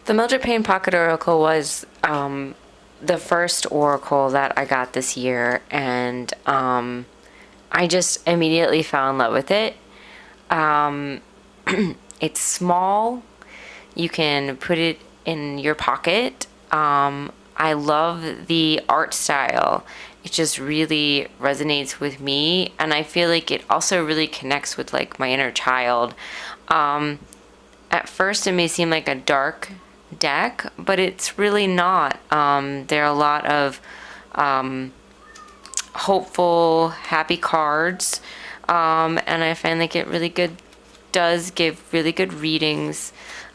The Mildred Payne Pocket Oracle was the first oracle that I got this year, and I just immediately fell in love with it. It's small. You can put it in your pocket. I love the art style. It just really resonates with me, and I feel like it also really connects with like my inner child. At first it may seem like a dark deck, but it's really not. There are a lot of hopeful, happy cards, and I find like it really does give really good readings.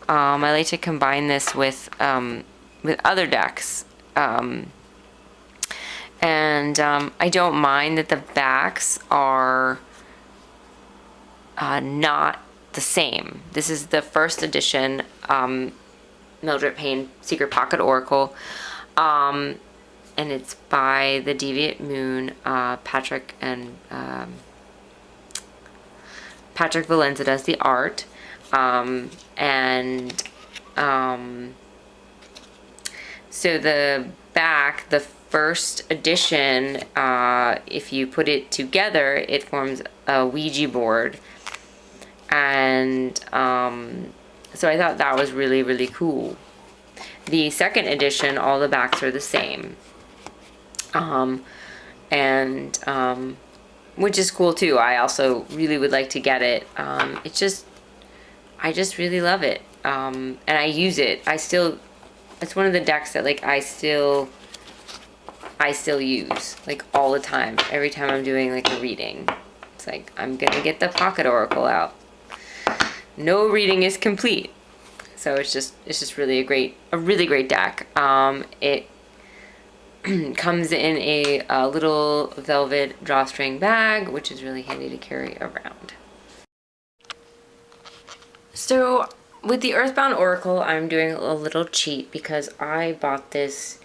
I like to combine this with other decks, and I don't mind that the backs are not the same. This is the first edition Mildred Payne Secret Pocket Oracle, and it's by the Deviant Moon, Patrick Valenza does the art, so the back, the first edition, if you put it together, it forms a Ouija board, and so I thought that was really, really cool. The second edition, all the backs are the same, which is cool too. I also really would like to get it. I just really love it, and I use it. It's one of the decks that like I still use like all the time. Every time I'm doing like a reading, it's like I'm gonna get the Pocket Oracle out. No reading is complete, so it's just really a really great deck. It comes in a little velvet drawstring bag, which is really handy to carry around. So with the Earthbound Oracle, I'm doing a little cheat because I bought this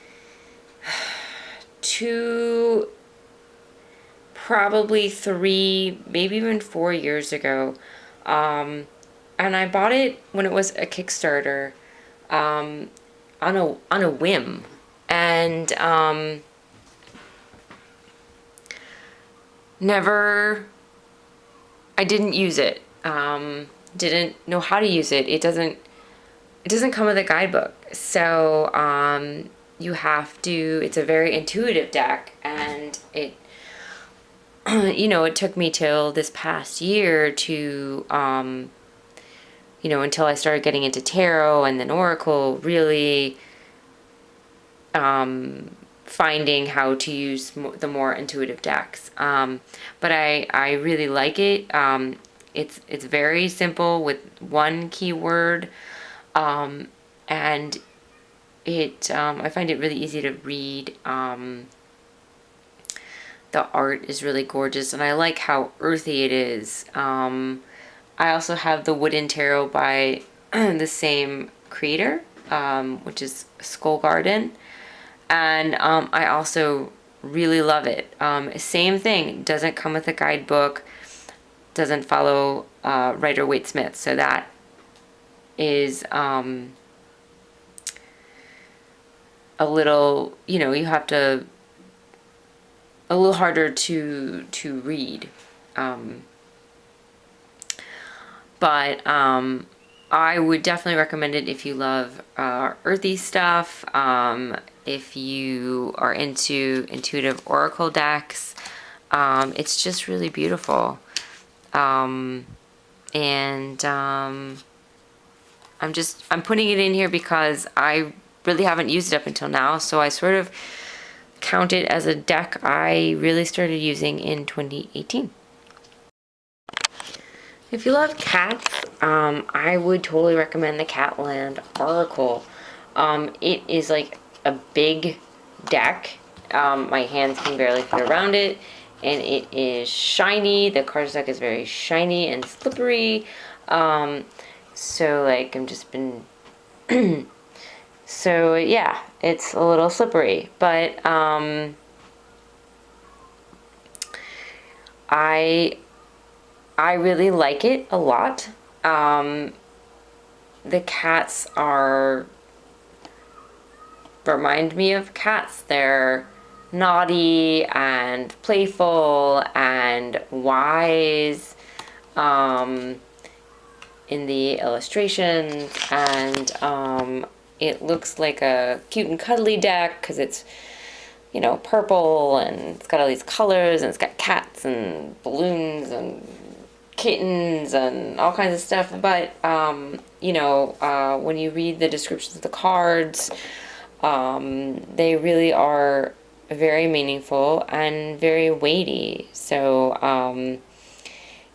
probably 3, maybe even 4 years ago. And I bought it when it was a Kickstarter, on a whim. And I didn't use it. Didn't know how to use it. It doesn't come with a guidebook. So you have to, it's a very intuitive deck, and it it took me till this past year to until I started getting into tarot and then Oracle, really finding how to use the more intuitive decks. But I really like it. It's very simple with one keyword, and I find it really easy to read. The art is really gorgeous, and I like how earthy it is. I also have the Wooden Tarot by the same creator, which is Skull Garden, and I also really love it. Same thing, doesn't come with a guidebook, doesn't follow Rider-Waite Smith, so that is a little, you have to, a little harder to read. But I would definitely recommend it if you love earthy stuff, if you are into intuitive oracle decks. It's just really beautiful. I'm putting it in here because I really haven't used it up until now, so I sort of count it as a deck I really started using in 2018. If you love cats, I would totally recommend the Catland Oracle. It is like a big deck. My hands can barely fit around it, and it is shiny. The cardstock is very shiny and slippery. So like I'm just been so yeah, it's a little slippery, but I really like it a lot. The cats are remind me of cats. They're naughty and playful and wise in the illustrations, and it looks like a cute and cuddly deck because it's, you know, purple and it's got all these colors and it's got cats and balloons and kittens and all kinds of stuff. But you know, when you read the descriptions of the cards, they really are very meaningful and very weighty. So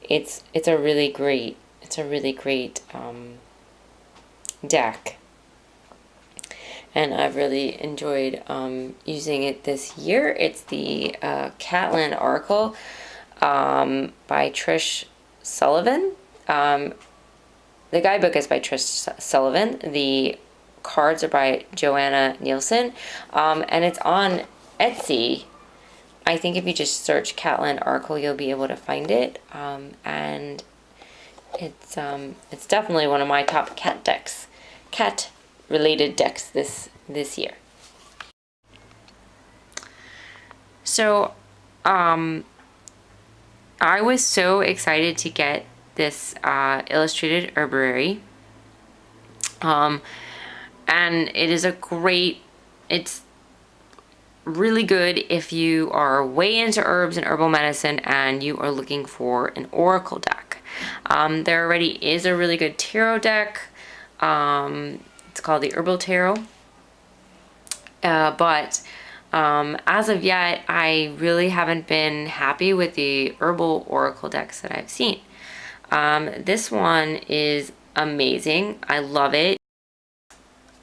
it's a really great deck, and I've really enjoyed using it this year. It's the Catland Oracle by Trish Sullivan. The guidebook is by Trish Sullivan. The cards are by Joanna Nielsen, and it's on Etsy. I think if you just search Catland Oracle, you'll be able to find it, and it's definitely one of my top cat related decks this year. So I was so excited to get this Illustrated Herbiary, and it is it's really good if you are way into herbs and herbal medicine and you are looking for an oracle deck. There already is a really good tarot deck. It's called the Herbal Tarot. But as of yet, I really haven't been happy with the herbal oracle decks that I've seen. This one is amazing. I love it.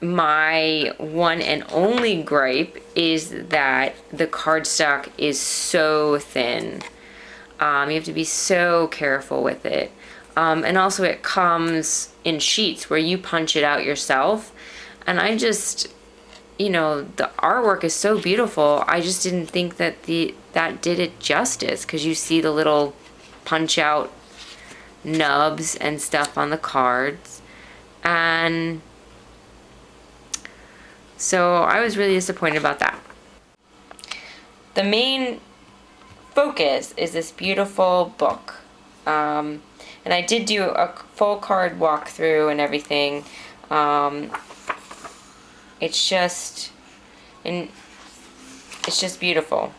My one and only gripe is that the cardstock is so thin. You have to be so careful with it. And also it comes in sheets where you punch it out yourself. And I just, you know, the artwork is so beautiful. I just didn't think that that did it justice, because you see the little punch out nubs and stuff on the cards. And so I was really disappointed about that. The main focus is this beautiful book. And I did do a full card walkthrough and everything. It's just beautiful.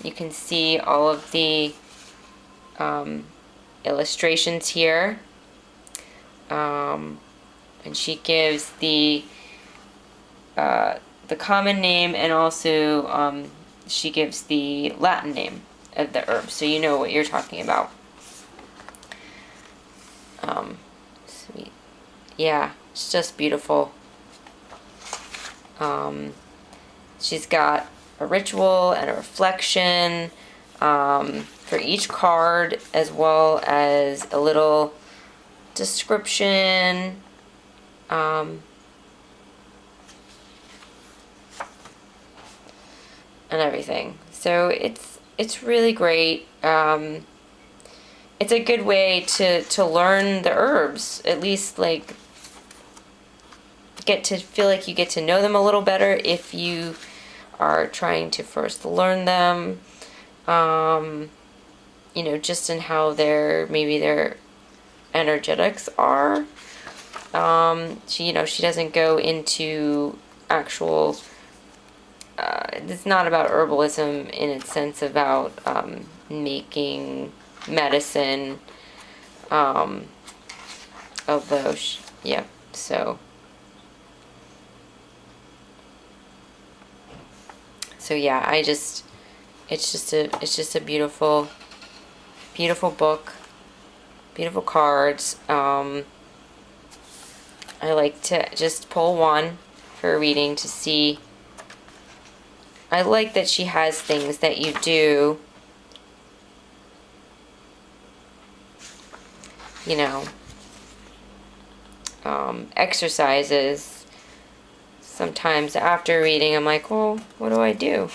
You can see all of the illustrations here. And she gives the common name, and also she gives the Latin name of the herb, so you know what you're talking about. Sweet. Yeah, it's just beautiful. She's got a ritual and a reflection for each card, as well as a little description. And everything. So it's really great. It's a good way to learn the herbs, at least like get to feel like you get to know them a little better if you are trying to first learn them. You know, just in how maybe their energetics are. She doesn't go into actual. It's not about herbalism in its sense about making medicine. Although, yeah. So yeah. It's just a beautiful book, beautiful cards. I like to just pull one for a reading to see. I like that she has things that you do, you know, exercises. Sometimes after reading, I'm like, well, what do I do?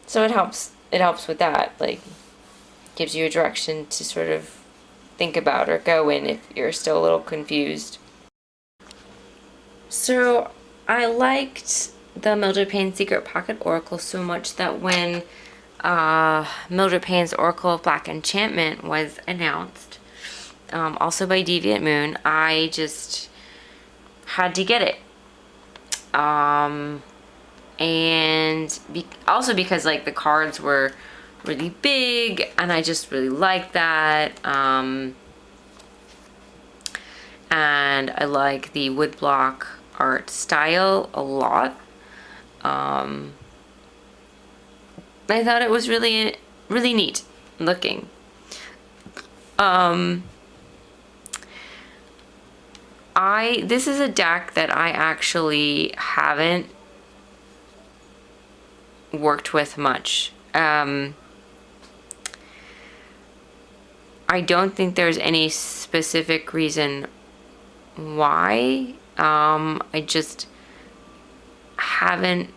So it helps with that, like, gives you a direction to sort of think about or go in if you're still a little confused. So I liked the Mildred Payne Secret Pocket Oracle so much that when Mildred Payne's Oracle of Black Enchantment was announced, also by Deviant Moon, I just had to get it. And also because like the cards were really big and I just really liked that. And I like the woodblock art style a lot. I thought it was really, really neat looking. This is a deck that I actually haven't worked with much. I don't think there's any specific reason why. I just haven't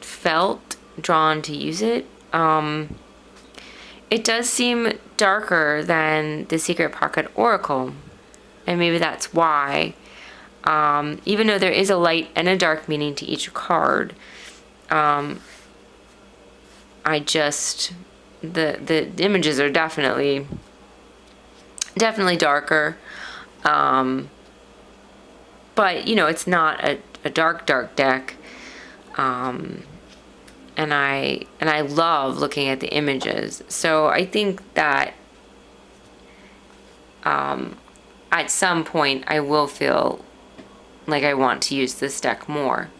felt drawn to use it. It does seem darker than the Secret Pocket Oracle, and maybe that's why. Even though there is a light and a dark meaning to each card, I just the images are definitely darker. But you know, it's not a dark deck. And I love looking at the images. So I think that at some point I will feel like I want to use this deck more.